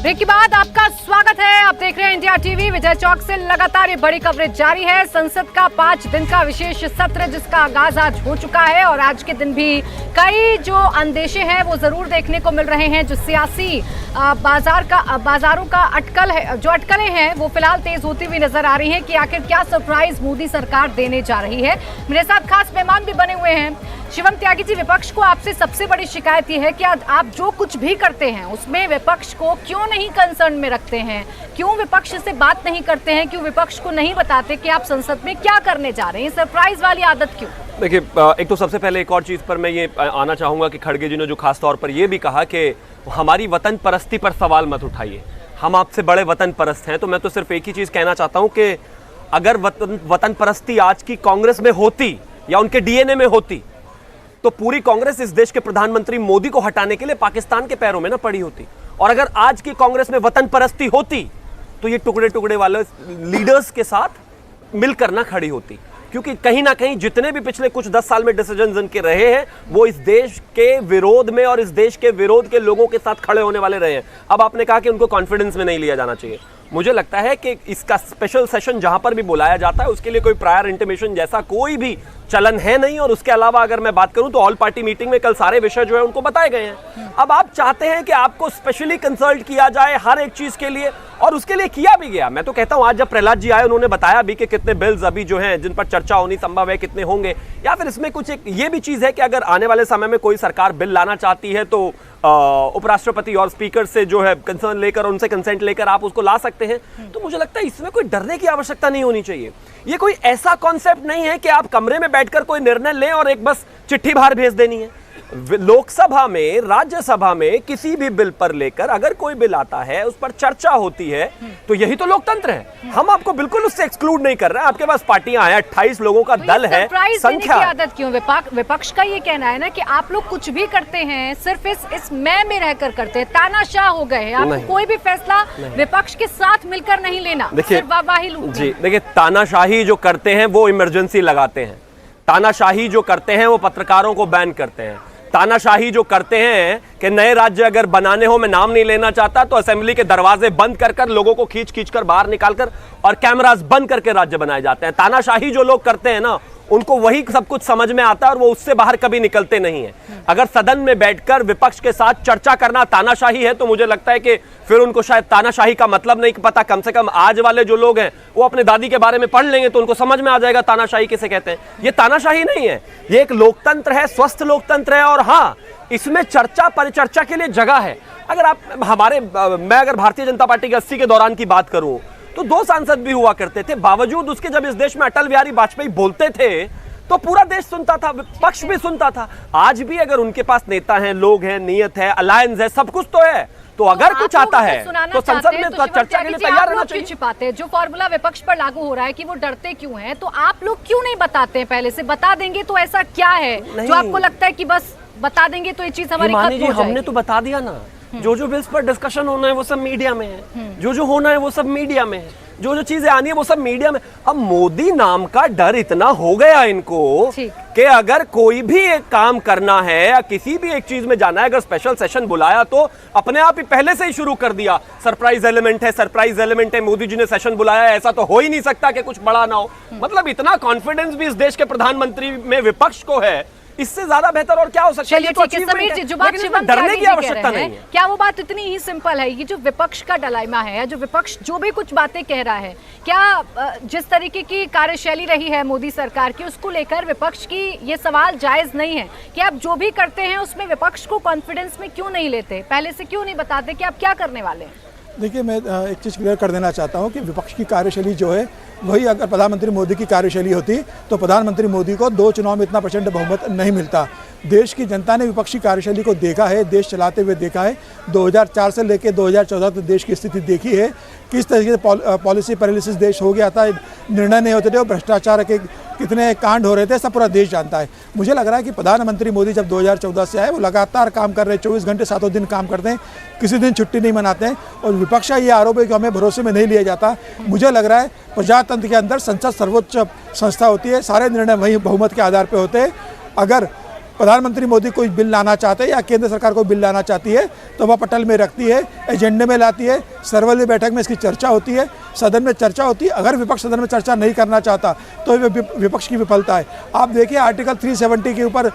Break के बाद आपका स्वागत है। आप देख रहे हैं इंडिया टीवी। विजय चौक से लगातार ये बड़ी कवरेज जारी है। संसद का 5 दिन का विशेष सत्र जिसका आगाज आज हो चुका है और आज के दिन भी कई जो अंदेशे हैं वो जरूर देखने को मिल रहे हैं। जो सियासी बाजारों का अटकलें हैं वो फिलहाल तेज होती हुई नजर आ रही हैं कि आखिर क्या सरप्राइज मोदी सरकार देने जा रही है। मेरे साथ खास मेहमान भी बने हुए हैं। शिवम त्यागी जी, विपक्ष को आपसे सबसे बड़ी शिकायत ये है कि आप जो कुछ भी करते हैं उसमें विपक्ष को क्यों नहीं कंसर्न में रखते हैं, क्यों विपक्ष से बात नहीं करते हैं, क्यों विपक्ष को नहीं बताते कि आप संसद में क्या करने जा रहे हैं। सरप्राइज वाली आदत क्यों? देखिए, एक तो सबसे पहले एक और चीज़ पर मैं ये आना चाहूँगा कि खड़गे जी ने जो खास तौर पर ये भी कहा कि हमारी वतन परस्ती पर सवाल मत उठाइए, हम आपसे बड़े वतन परस्त हैं। तो मैं तो सिर्फ एक ही चीज़ कहना चाहता हूँ कि अगर वतन परस्ती आज की कांग्रेस में होती या उनके डीएनए में होती तो पूरी कांग्रेस इस देश के प्रधानमंत्री मोदी को हटाने के लिए पाकिस्तान के पैरों में ना पड़ी होती। और अगर आज की कांग्रेस में वतन परस्ती होती तो ये टुकड़े टुकड़े वाले लीडर्स के साथ मिलकर ना खड़ी होती, क्योंकि कहीं ना कहीं जितने भी पिछले कुछ 10 साल में डिसीजन इनके रहे हैं वो इस देश के विरोध में और इस देश के विरोध के लोगों के साथ खड़े होने वाले रहे हैं। अब आपने कहा कि उनको कॉन्फिडेंस में नहीं लिया जाना चाहिए। मुझे लगता है कि इसका स्पेशल सेशन जहां पर भी बुलाया जाता है उसके लिए कोई प्रायर इंटीमेशन जैसा कोई भी चलन है नहीं। और उसके अलावा अगर मैं बात करूं तो ऑल पार्टी मीटिंग में कल सारे विषय जो है उनको बताए गए हैं। अब आप चाहते हैं कि आपको स्पेशली कंसल्ट किया जाए हर एक चीज के लिए, और उसके लिए किया भी गया। मैं तो कहता हूं आज जब प्रहलाद जी आए उन्होंने बताया भी कि कितने बिल्स अभी जो हैं जिन पर चर्चा होनी संभव है कितने होंगे। या फिर इसमें कुछ एक ये भी चीज है कि अगर आने वाले समय में कोई सरकार बिल लाना चाहती है तो उपराष्ट्रपति और स्पीकर से जो है कंसर्न लेकर उनसे कंसेंट लेकर आप उसको ला सकते हैं। तो मुझे लगता है इसमें कोई डरने की आवश्यकता नहीं होनी चाहिए। ये कोई ऐसा कॉन्सेप्ट नहीं है कि आप कमरे में बैठकर कोई निर्णय लें और एक बस चिट्ठी बाहर भेज देनी है। लोकसभा में, राज्यसभा में किसी भी बिल पर लेकर अगर कोई बिल आता है उस पर चर्चा होती है तो यही तो लोकतंत्र है। हम आपको बिल्कुल उससे एक्सक्लूड नहीं कर रहे हैं। आपके पास पार्टियां हैं, 28 लोगों का दल है, संख्या की आदत क्यों? विपक्ष का ये कहना है ना कि आप लोग कुछ भी करते हैं सिर्फ इस मैं में रहकर करते हैं, तानाशाह हो गए हैं। आपको कोई भी फैसला विपक्ष के साथ मिलकर नहीं लेना, सिर्फ वाहवाही लूटनी। जी देखिए, तानाशाही जो करते हैं वो इमरजेंसी लगाते हैं, तानाशाही जो करते हैं वो पत्रकारों को बैन करते हैं, तानाशाही जो करते हैं कि नए राज्य अगर बनाने हो, मैं नाम नहीं लेना चाहता, तो असेंबली के दरवाजे बंद कर लोगों को खींच कर बाहर निकालकर और कैमरास बंद करके राज्य बनाए जाते हैं। तानाशाही जो लोग करते हैं ना उनको वही सब कुछ समझ में आता है और वो उससे बाहर कभी निकलते नहीं है। अगर सदन में बैठकर विपक्ष के साथ चर्चा करना तानाशाही है तो मुझे लगता है कि फिर उनको शायद तानाशाही का मतलब नहीं पता। कम से कम आज वाले जो लोग हैं वो अपने दादी के बारे में पढ़ लेंगे तो उनको समझ में आ जाएगा तानाशाही किसे कहते हैं। ये तानाशाही नहीं है, ये एक लोकतंत्र है, स्वस्थ लोकतंत्र है। और हाँ, इसमें चर्चा परिचर्चा के लिए जगह है। अगर आप मैं अगर भारतीय जनता पार्टी के 80 के दौरान की बात करूं तो 2 सांसद भी हुआ करते थे। बावजूद उसके जब इस देश में अटल बिहारी वाजपेयी बोलते थे तो पूरा देश सुनता था, विपक्ष भी सुनता था। आज भी अगर उनके पास नेता हैं, लोग हैं, नियत है, अलायंस है, सब कुछ तो है, तो अगर कुछ आता है तो संसद में तो चर्चा के लिए तैयार रहना चाहिए। छिपाते हैं जो फॉर्मूला विपक्ष पर लागू हो रहा है कि वो डरते क्यों हैं, तो आप लोग क्यों नहीं बताते हैं? पहले से बता देंगे तो ऐसा क्या है जो आपको लगता है कि बस बता देंगे तो ये चीज हमारी खत्म हो जाएगी? हमने तो बता दिया ना, जो बिल्स पर डिस्कशन होना है वो सब मीडिया में है, जो होना है वो सब मीडिया में है, जो चीजें आनी है वो सब मीडिया में। अब मोदी नाम का डर इतना हो गया इनको कि अगर कोई भी एक काम करना है या किसी भी एक चीज में जाना है, अगर स्पेशल सेशन बुलाया तो अपने आप ही पहले से ही शुरू कर दिया। सरप्राइज एलिमेंट है, सरप्राइज एलिमेंट है, मोदी जी ने सेशन बुलाया, ऐसा तो हो ही नहीं सकता कि कुछ बड़ा ना हो। मतलब इतना कॉन्फिडेंस भी इस देश के प्रधानमंत्री में विपक्ष को है, इससे ज्यादा बेहतर और क्या हो सकता है? डरने की आवश्यकता नहीं है। क्या वो बात इतनी ही सिंपल है? ये जो विपक्ष का डायलेमा है, जो विपक्ष जो भी कुछ बातें कह रहा है, क्या जिस तरीके की कार्यशैली रही है मोदी सरकार की उसको लेकर विपक्ष की ये सवाल जायज नहीं है कि आप जो भी करते हैं उसमें विपक्ष को कॉन्फिडेंस में क्यों नहीं लेते? पहले से क्यों नहीं बताते कि आप क्या करने वाले हैं? देखिए, मैं एक चीज़ क्लियर कर देना चाहता हूं कि विपक्ष की कार्यशैली जो है वही अगर प्रधानमंत्री मोदी की कार्यशैली होती तो प्रधानमंत्री मोदी को 2 चुनाव में इतना प्रचंड बहुमत नहीं मिलता। देश की जनता ने विपक्षी कार्यशैली को देखा है, देश चलाते हुए देखा है। 2004 से लेकर 2014 तक देश की स्थिति देखी है, किस तरीके से पॉलिसी पैरालिसिस देश हो गया था, निर्णय नहीं होते थे और भ्रष्टाचार के कितने कांड हो रहे थे, सब पूरा देश जानता है। मुझे लग रहा है कि प्रधानमंत्री मोदी जब 2014 से आए वो लगातार काम कर रहे हैं, 24 घंटे 7 दिन काम करते हैं, किसी दिन छुट्टी नहीं मनाते हैं। और विपक्ष का ये आरोप है कि हमें भरोसे में नहीं लिया जाता। मुझे लग रहा है प्रजातंत्र के अंदर संसद सर्वोच्च संस्था होती है, सारे निर्णय वही बहुमत के आधार पर होते हैं। अगर प्रधानमंत्री मोदी कोई बिल लाना चाहते हैं या केंद्र सरकार कोई बिल लाना चाहती है तो वह पटल में रखती है, एजेंडे में लाती है, सर्वदलीय बैठक में इसकी चर्चा होती है, सदन में चर्चा होती है। अगर विपक्ष सदन में चर्चा नहीं करना चाहता तो ये विपक्ष की विफलता है। आप देखिए आर्टिकल 370 के ऊपर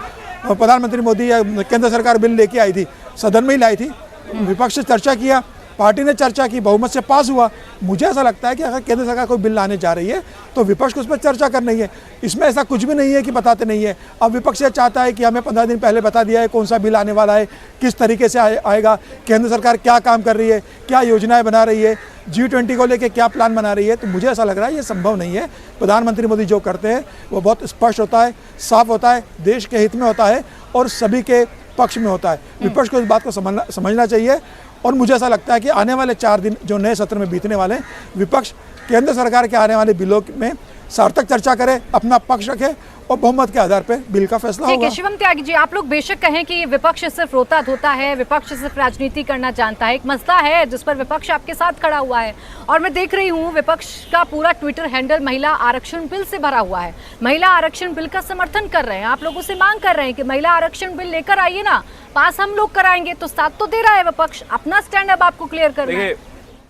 प्रधानमंत्री मोदी या केंद्र सरकार बिल लेके आई थी, सदन में ही लाई थी, विपक्ष से चर्चा किया, पार्टी ने चर्चा की, बहुमत से पास हुआ। मुझे ऐसा लगता है कि अगर केंद्र सरकार कोई बिल लाने जा रही है तो विपक्ष को उस पर चर्चा करनी है। इसमें ऐसा कुछ भी नहीं है कि बताते नहीं है। अब विपक्ष ये चाहता है कि हमें 15 दिन पहले बता दिया है कौन सा बिल आने वाला है, किस तरीके से आएगा, केंद्र सरकार क्या काम कर रही है, क्या योजनाएं बना रही है, G20 को लेकर क्या प्लान बना रही है। तो मुझे ऐसा लग रहा है ये संभव नहीं है। प्रधानमंत्री मोदी जो करते हैं वो बहुत स्पष्ट होता है, साफ होता है, देश के हित में होता है और सभी के पक्ष में होता है। विपक्ष को इस बात को समझना चाहिए। और मुझे ऐसा लगता है कि आने वाले 4 दिन जो नए सत्र में बीतने वाले, विपक्ष केंद्र सरकार के आने वाले बिलों में सार्थक चर्चा करे, अपना पक्ष रखे और बहुमत के आधार पर बिल का फैसला होगा। शिवम त्यागी जी, आप लोग बेशक कहें कि विपक्ष सिर्फ रोता धोता है, विपक्ष सिर्फ राजनीति करना जानता है, एक मसला है जिस पर विपक्ष आपके साथ खड़ा हुआ है और मैं देख रही हूँ विपक्ष का पूरा ट्विटर हैंडल महिला आरक्षण बिल से भरा हुआ है। महिला आरक्षण बिल का समर्थन कर रहे हैं, आप लोगों से मांग कर रहे हैं कि महिला आरक्षण बिल लेकर आइए ना, पास हम लोग कराएंगे। तो साथ तो दे रहा है विपक्ष, अपना स्टैंड अब आपको क्लियर करना है।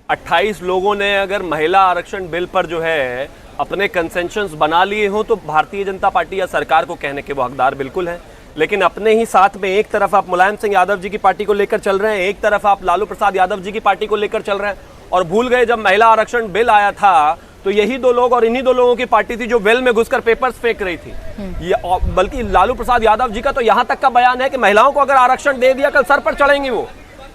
28 लोगों ने अगर महिला आरक्षण बिल पर जो है अपने कंसेंशंस बना लिए हो तो भारतीय जनता पार्टी या सरकार को कहने के वो हकदार बिल्कुल है। लेकिन अपने ही साथ में एक तरफ आप मुलायम सिंह यादव जी की पार्टी को लेकर चल रहे हैं, एक तरफ आप लालू प्रसाद यादव जी की पार्टी को लेकर चल रहे हैं और भूल गए जब महिला आरक्षण बिल आया था तो यही 2 लोग और इन्हीं 2 लोगों की पार्टी थी जो वेल में घुसकर पेपर्स फेंक रही थी। बल्कि लालू प्रसाद यादव जी का तो यहां तक का बयान है कि महिलाओं को अगर आरक्षण दे दिया कल सर पर चढ़ेंगी वो।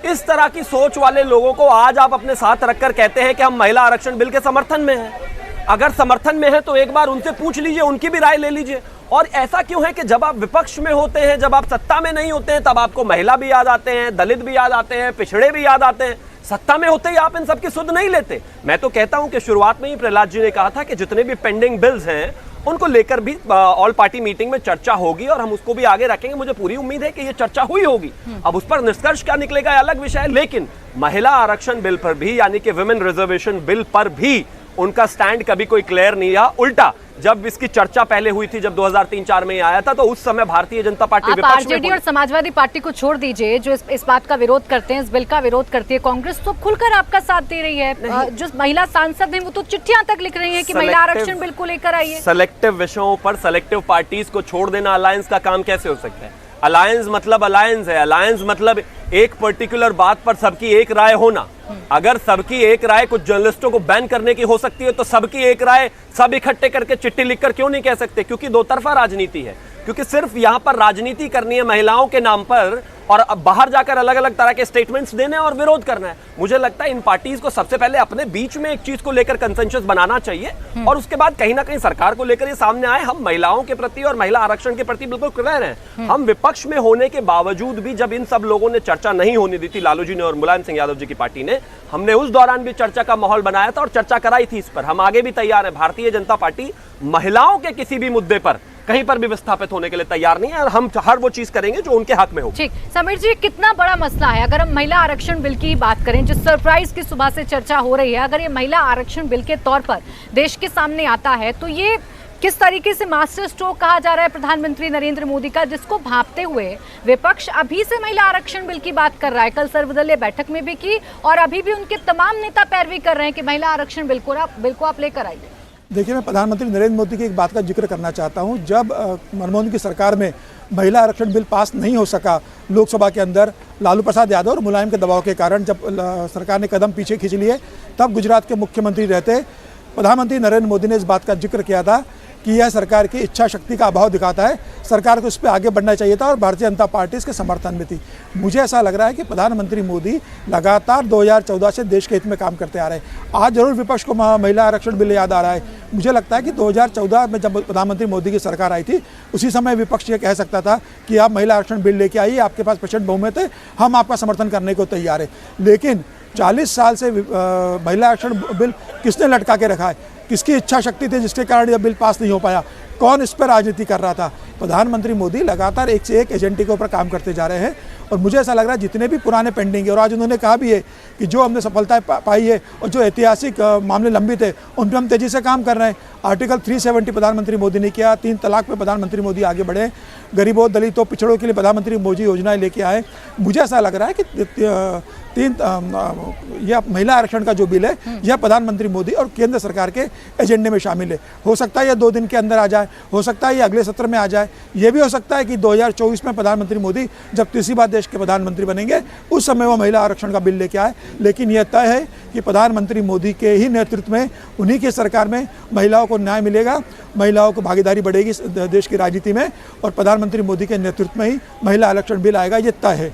इस तरह की सोच वाले लोगों को आज आप अपने साथ रखकर कहते हैं कि हम महिला आरक्षण बिल के समर्थन में हैं। अगर समर्थन में है तो एक बार उनसे पूछ लीजिए, उनकी भी राय ले लीजिए। और ऐसा क्यों है कि जब आप विपक्ष में होते हैं, जब आप सत्ता में नहीं होते हैं, तब आपको महिला भी याद आते हैं, दलित भी याद आते हैं, पिछड़े भी याद आते हैं। सत्ता में होते ही आप इन सबकी सुध नहीं लेते। मैं तो कहता हूं कि शुरुआत में ही प्रहलाद जी ने कहा था कि जितने भी पेंडिंग बिल्स हैं उनको लेकर भी ऑल पार्टी मीटिंग में चर्चा होगी और हम उसको भी आगे रखेंगे। मुझे पूरी उम्मीद है कि ये चर्चा हुई होगी। अब उस पर निष्कर्ष क्या निकलेगा अलग विषय है, लेकिन महिला आरक्षण बिल पर भी यानी कि विमेन रिजर्वेशन बिल पर भी उनका स्टैंड कभी कोई क्लियर नहीं रहा। उल्टा जब इसकी चर्चा पहले हुई थी, जब 2003-4 में आया था, तो उस समय भारतीय जनता पार्टी विपक्ष में आरजेडी और समाजवादी पार्टी को छोड़ दीजिए जो इस बात का विरोध करते हैं, इस बिल का विरोध करती है। कांग्रेस तो खुलकर आपका साथ दे रही है। जो महिला सांसद हैं वो तो चिट्ठियां तक लिख रही हैं कि महिला आरक्षण बिल को लेकर आइए। सेलेक्टिव विषयों पर सेलेक्टिव पार्टीज को छोड़ देना अलायंस का काम कैसे हो सकता है? अलायंस मतलब अलायंस है, अलायंस मतलब एक पर्टिकुलर बात पर सबकी एक राय होना। अगर सबकी एक राय कुछ जर्नलिस्टों को बैन करने की हो सकती है तो सबकी एक राय सब इकट्ठे करके चिट्ठी लिखकर क्यों नहीं कह सकते? क्योंकि दो तरफा राजनीति है, क्योंकि सिर्फ यहां पर राजनीति करनी है महिलाओं के नाम पर और अब बाहर जाकर अलग अलग तरह के स्टेटमेंट्स देने और विरोध करना है। मुझे लगता है इन पार्टीज को सबसे पहले अपने बीच में एक चीज को लेकर कंसेंसस बनाना चाहिए और उसके बाद कहीं ना कहीं सरकार को लेकर ये सामने आए। हम महिलाओं के प्रति और महिला आरक्षण के प्रति बिल्कुल क्लियर हैं। हम विपक्ष में होने के बावजूद भी जब इन सब लोगों ने चर्चा नहीं होने दी थी, लालू जी ने और मुलायम सिंह यादव जी की पार्टी ने, हमने उस दौरान भी चर्चा का माहौल बनाया था और चर्चा कराई थी इस पर। हम आगे भी तैयार है। भारतीय जनता पार्टी महिलाओं के किसी भी मुद्दे पर कहीं पर भी विस्थापित होने के लिए तैयार नहीं है और हम हर वो चीज करेंगे जो उनके हक में हो। ठीक, समीर जी, कितना बड़ा मसला है अगर हम महिला आरक्षण बिल की बात करें, जिस सरप्राइज की सुबह से चर्चा हो रही है, अगर ये महिला आरक्षण बिल के तौर पर देश के सामने आता है तो ये किस तरीके से मास्टर स्ट्रोक कहा जा रहा है प्रधानमंत्री नरेंद्र मोदी का, जिसको भांपते हुए विपक्ष अभी से महिला आरक्षण बिल की बात कर रहा है। कल सर्वदलीय बैठक में भी की और अभी भी उनके तमाम नेता पैरवी कर रहे हैं कि महिला आरक्षण बिल को आप लेकर आइए। देखिए, मैं प्रधानमंत्री नरेंद्र मोदी की एक बात का जिक्र करना चाहता हूं। जब मनमोहन की सरकार में महिला आरक्षण बिल पास नहीं हो सका लोकसभा के अंदर, लालू प्रसाद यादव और मुलायम के दबाव के कारण जब सरकार ने कदम पीछे खींच लिए, तब गुजरात के मुख्यमंत्री रहते प्रधानमंत्री नरेंद्र मोदी ने इस बात का जिक्र किया था कि यह सरकार की इच्छा शक्ति का अभाव दिखाता है, सरकार को इस पर आगे बढ़ना चाहिए था और भारतीय जनता पार्टी इसके समर्थन में थी। मुझे ऐसा लग रहा है कि प्रधानमंत्री मोदी लगातार 2014 से देश के हित में काम करते आ रहे हैं। आज जरूर विपक्ष को महिला आरक्षण बिल याद आ रहा है। मुझे लगता है कि 2014 में जब प्रधानमंत्री मोदी की सरकार आई थी, उसी समय विपक्ष ये कह सकता था कि आप महिला आरक्षण बिल लेके आइए, आपके पास प्रचंड बहुमत है, हम आपका समर्थन करने को तैयार है। लेकिन 40 साल से महिला आरक्षण बिल किसने लटका के रखा है? किसकी इच्छा शक्ति थी जिसके कारण यह बिल पास नहीं हो पाया? कौन इस पर राजनीति कर रहा था? प्रधानमंत्री मोदी लगातार एक से एक एजेंडे के ऊपर काम करते जा रहे हैं और मुझे ऐसा लग रहा है जितने भी पुराने पेंडिंग है, और आज उन्होंने कहा भी है कि जो हमने सफलताएं पाई है और जो ऐतिहासिक मामले लंबित है उन पर हम तेज़ी से काम कर रहे हैं। आर्टिकल 370 प्रधानमंत्री मोदी ने किया, 3 तलाक पे प्रधानमंत्री मोदी आगे बढ़े, गरीबों दलितों पिछड़ों के लिए प्रधानमंत्री मोदी योजनाएं लेके आए। मुझे ऐसा लग रहा है कि यह महिला आरक्षण का जो बिल है यह प्रधानमंत्री मोदी और केंद्र सरकार के एजेंडे में शामिल है। हो सकता है यह 2 दिन के अंदर आ जाए, हो सकता है ये अगले सत्र में आ जाए, यह भी हो सकता है कि 2024 में प्रधानमंत्री मोदी जब तीसरी बार देश के प्रधानमंत्री बनेंगे उस समय वो महिला आरक्षण का बिल लेके आए। लेकिन यह तय है कि प्रधानमंत्री मोदी के ही नेतृत्व में, उन्हीं की सरकार में महिलाओं को न्याय मिलेगा, महिलाओं को भागीदारी बढ़ेगी देश की राजनीति में, और प्रधानमंत्री मोदी के नेतृत्व में ही महिला आरक्षण बिल आएगा, ये तय है।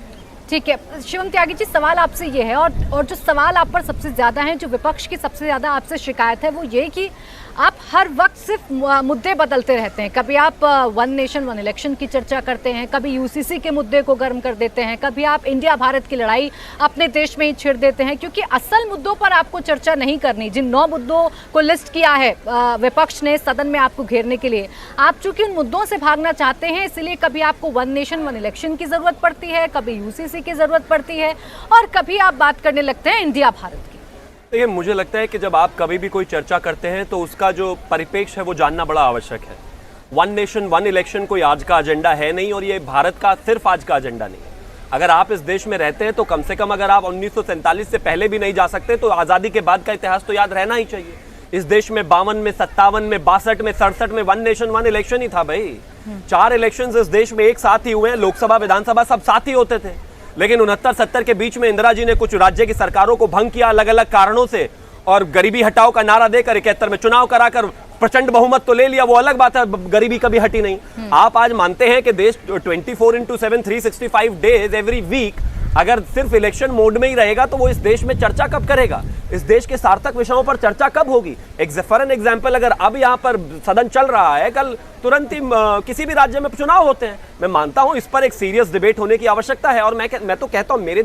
ठीक है शिवम त्यागी जी, सवाल आपसे ये है और जो सवाल आप पर सबसे ज़्यादा है, जो विपक्ष की सबसे ज़्यादा आपसे शिकायत है वो ये कि आप हर वक्त सिर्फ मुद्दे बदलते रहते हैं। कभी आप 1 नेशन 1 इलेक्शन की चर्चा करते हैं, कभी यूसीसी के मुद्दे को गर्म कर देते हैं, कभी आप इंडिया भारत की लड़ाई अपने देश में ही छिड़ देते हैं, क्योंकि असल मुद्दों पर आपको चर्चा नहीं करनी। जिन 9 मुद्दों को लिस्ट किया है विपक्ष ने सदन में आपको घेरने के लिए, आप चूंकि उन मुद्दों से भागना चाहते हैं, इसलिए कभी आपको 1 नेशन 1 इलेक्शन की ज़रूरत पड़ती है, कभी यूसीसी की ज़रूरत पड़ती है, और कभी आप बात करने लगते हैं इंडिया भारत की। देखिए, मुझे लगता है कि जब आप कभी भी कोई चर्चा करते हैं तो उसका जो परिपेक्ष है वो जानना बड़ा आवश्यक है। 1 नेशन 1 इलेक्शन कोई आज का एजेंडा है नहीं, और ये भारत का सिर्फ आज का एजेंडा नहीं है। अगर आप इस देश में रहते हैं तो कम से कम, अगर आप 1947 से पहले भी नहीं जा सकते तो आज़ादी के बाद का इतिहास तो याद रहना ही चाहिए। इस देश में 52 में, 57 में, 62 में, 67 में 1 नेशन 1 इलेक्शन ही था भाई। 4 इलेक्शंस इस देश में एक साथ ही हुए हैं, लोकसभा विधानसभा सब साथ ही होते थे। लेकिन 69-70 के बीच में इंदिरा जी ने कुछ राज्य की सरकारों को भंग किया अलग अलग कारणों से, और गरीबी हटाओ का नारा देकर 71 में चुनाव कराकर प्रचंड बहुमत तो ले लिया, वो अलग बात है, गरीबी कभी हटी नहीं। आप आज मानते हैं कि देश 24/7 365 डेज एवरी वीक अगर सिर्फ इलेक्शन मोड में ही रहेगा तो वो इस देश में चर्चा कब करेगा? इस देश के सार्थक विषयों पर चर्चा कब होगी? फॉर एन एग्जाम्पल, अगर अब यहाँ पर सदन चल रहा है, कल तुरंत ही किसी भी राज्य में चुनाव होते हैं। मैं मानता हूँ इस पर एक सीरियस डिबेट होने की आवश्यकता है, और मैं तो कहता हूँ मेरे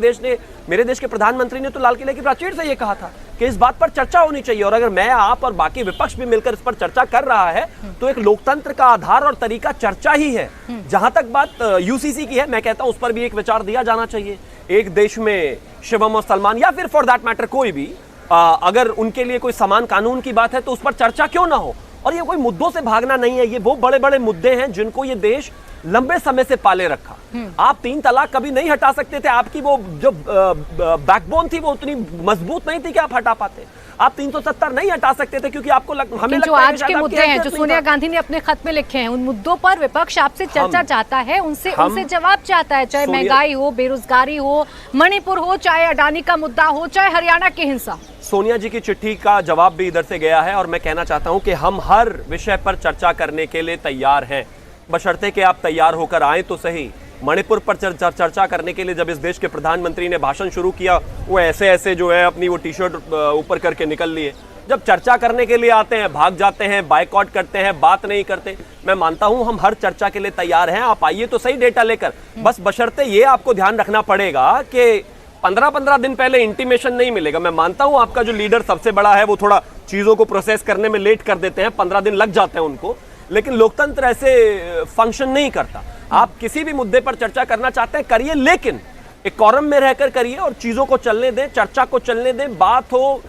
देश के प्रधानमंत्री ने तो लाल किले की प्राचीर से ये कहा था कि इस बात पर चर्चा होनी चाहिए। और अगर मैं, आप और बाकी विपक्ष भी मिलकर इस पर चर्चा कर रहा है तो एक लोकतंत्र का आधार और तरीका चर्चा ही है। जहां तक बात यूसीसी की है, मैं कहता हूं उस पर भी एक विचार दिया जाना चाहिए। एक देश में शिवम और सलमान, या फिर फॉर दैट मैटर कोई भी, अगर उनके लिए कोई समान कानून की बात है तो उस पर चर्चा क्यों ना हो। और ये कोई मुद्दों से भागना नहीं है, ये वो बड़े बड़े मुद्दे हैं जिनको ये देश लंबे समय से पाले रखा। आप 3 तलाक कभी नहीं हटा सकते थे, आपकी वो जो बैकबोन थी वो उतनी मजबूत नहीं थी कि आप हटा पाते। आप 370 नहीं हटा सकते थे क्योंकि आपको हमें जो आज के मुद्दे हैं, जो सोनिया गांधी ने अपने खत में लिखे हैं, उन मुद्दों पर विपक्ष आपसे चर्चा चाहता है, उनसे जवाब चाहता है, चाहे महंगाई हो, बेरोजगारी हो, मणिपुर हो, चाहे अडानी का मुद्दा हो, चाहे हरियाणा की हिंसा। सोनिया जी की चिट्ठी का जवाब भी इधर से गया है, और मैं कहना चाहता हूं कि हम हर विषय पर चर्चा करने के लिए तैयार हैं, बशर्ते कि आप तैयार होकर आए तो सही। मणिपुर पर चर्चा करने के लिए जब इस देश के प्रधानमंत्री ने भाषण शुरू किया, वो ऐसे जो है अपनी वो टी-शर्ट ऊपर करके निकल लिए। जब चर्चा करने के लिए आते हैं भाग जाते हैं, बायकॉट करते हैं, बात नहीं करते। मैं मानता हूं हम हर चर्चा के लिए तैयार हैं, आप आइए तो सही डेटा लेकर। बस बशर्ते ये आपको ध्यान रखना पड़ेगा कि 15-15 दिन पहले इंटीमेशन नहीं मिलेगा। मैं मानता हूं आपका जो लीडर सबसे बड़ा है वो थोड़ा चीजों को प्रोसेस करने में लेट कर देते हैं, 15 दिन लग जाते हैं उनको, लेकिन लोकतंत्र ऐसे फंक्शन नहीं करता। आप किसी भी मुद्दे पर चर्चा करना चाहते हैं करिए, लेकिन एक कॉरम में रहकर करिए और चीजों को चलने दें, चर्चा को चलने दें, बात हो,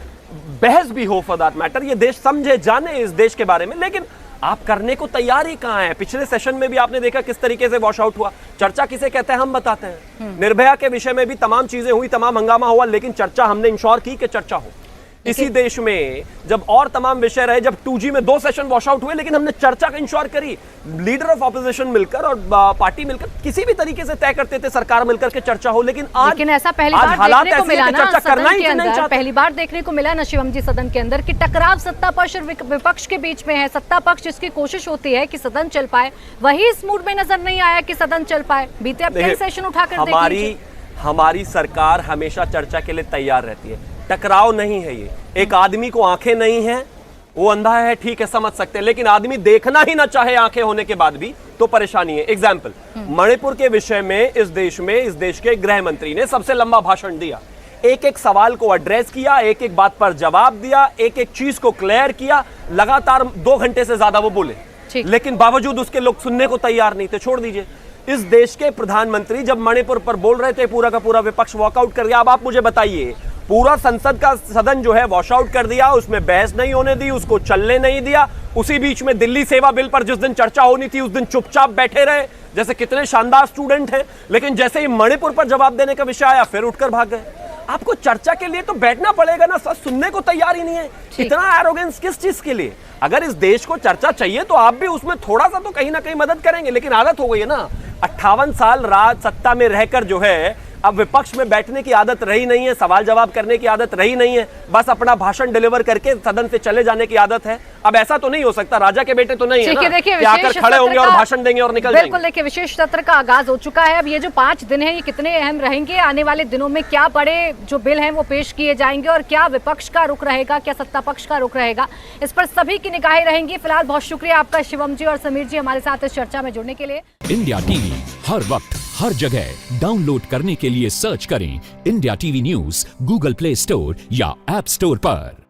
बहस भी हो फॉर दैट मैटर, ये देश समझे जाने इस देश के बारे में। लेकिन आप करने को तैयार ही कहां है? पिछले सेशन में भी आपने देखा किस तरीके से वॉश आउट हुआ। चर्चा किसे कहते हैं हम बताते हैं। निर्भया के विषय में भी तमाम चीजें हुई, तमाम हंगामा हुआ, लेकिन चर्चा हमने इंश्योर की कि चर्चा हो। इसी देश में जब और तमाम विषय रहे, जब 2G में 2 सेशन वॉश आउट हुए, लेकिन हमने चर्चा का इंश्योर करी। लीडर ऑफ ऑपोजिशन मिलकर और पार्टी मिलकर किसी भी तरीके से तय करते थे सरकार मिलकर के चर्चा हो, लेकिन ऐसा पहली बार देखने को मिला ना सदन के अंदर, पहली बार देखने को मिला ना शिवम जी सदन के अंदर कि टकराव सत्ता पक्ष और विपक्ष के बीच में है। सत्ता पक्ष जिसकी कोशिश होती है कि सदन चल पाए, वही इस मूड में नजर नहीं आया कि सदन चल पाए। बीते अब कई सेशन उठाकर देख लीजिए। हमारी सरकार हमेशा चर्चा के लिए तैयार रहती है, टकराव नहीं है ये। एक आदमी को आंखें नहीं है, वो अंधा है, ठीक है, समझ सकते हैं, लेकिन आदमी देखना ही ना चाहे आंखें होने के बाद भी तो परेशानी है। एग्जाम्पल, मणिपुर के विषय में इस देश के गृह मंत्री ने सबसे लंबा भाषण दिया, एक एक सवाल को एड्रेस किया, एक एक बात पर जवाब दिया, एक एक चीज को क्लियर किया। लगातार 2 घंटे से ज्यादा वो बोले, लेकिन बावजूद उसके लोग सुनने को तैयार नहीं थे। छोड़ दीजिए, इस देश के प्रधानमंत्री जब मणिपुर पर बोल रहे थे, पूरा का पूरा विपक्ष वॉकआउट कर दिया। अब आप मुझे बताइए, पूरा संसद का सदन जो है वॉश आउट कर दिया, उसमें बहस नहीं होने दी, उसको चलने नहीं दिया। उसी बीच में दिल्ली सेवा बिल पर जिस दिन चर्चा होनी थी उस दिन चुपचाप बैठे रहे, जैसे कितने शानदार स्टूडेंट हैं। लेकिन जैसे ही मणिपुर पर जवाब देने का विषय आया फिर उठकर भाग गए। आपको चर्चा के लिए तो बैठना पड़ेगा ना, सच सुनने को तैयार ही नहीं है। इतना एरोगेंस किस चीज के लिए? अगर इस देश को चर्चा चाहिए तो आप भी उसमें थोड़ा सा तो कहीं ना कहीं मदद करेंगे, लेकिन आदत हो गई है ना। 58 साल राज सत्ता में रहकर जो है अब विपक्ष में बैठने की आदत रही नहीं है, सवाल जवाब करने की आदत रही नहीं है, बस अपना भाषण डिलीवर करके सदन से चले जाने की आदत है। अब ऐसा तो नहीं हो सकता, राजा के बेटे तो नहीं है ना कि आकर खड़े होंगे और भाषण देंगे और निकल जाएंगे। बिल्कुल, देखिए विशेष सत्र का आगाज हो चुका है। अब ये जो 5 दिन है ये कितने अहम रहेंगे, आने वाले दिनों में क्या बड़े जो बिल हैं वो पेश किए जाएंगे और क्या विपक्ष का रुख रहेगा, क्या सत्ता पक्ष का रुख रहेगा, इस पर सभी की निगाहें रहेंगी। फिलहाल बहुत शुक्रिया आपका शिवम जी और समीर जी हमारे साथ इस चर्चा में जुड़ने के लिए। इंडिया टीवी हर वक्त हर जगह डाउनलोड करने के लिए सर्च करें India TV news Google play store या ऐप स्टोर पर।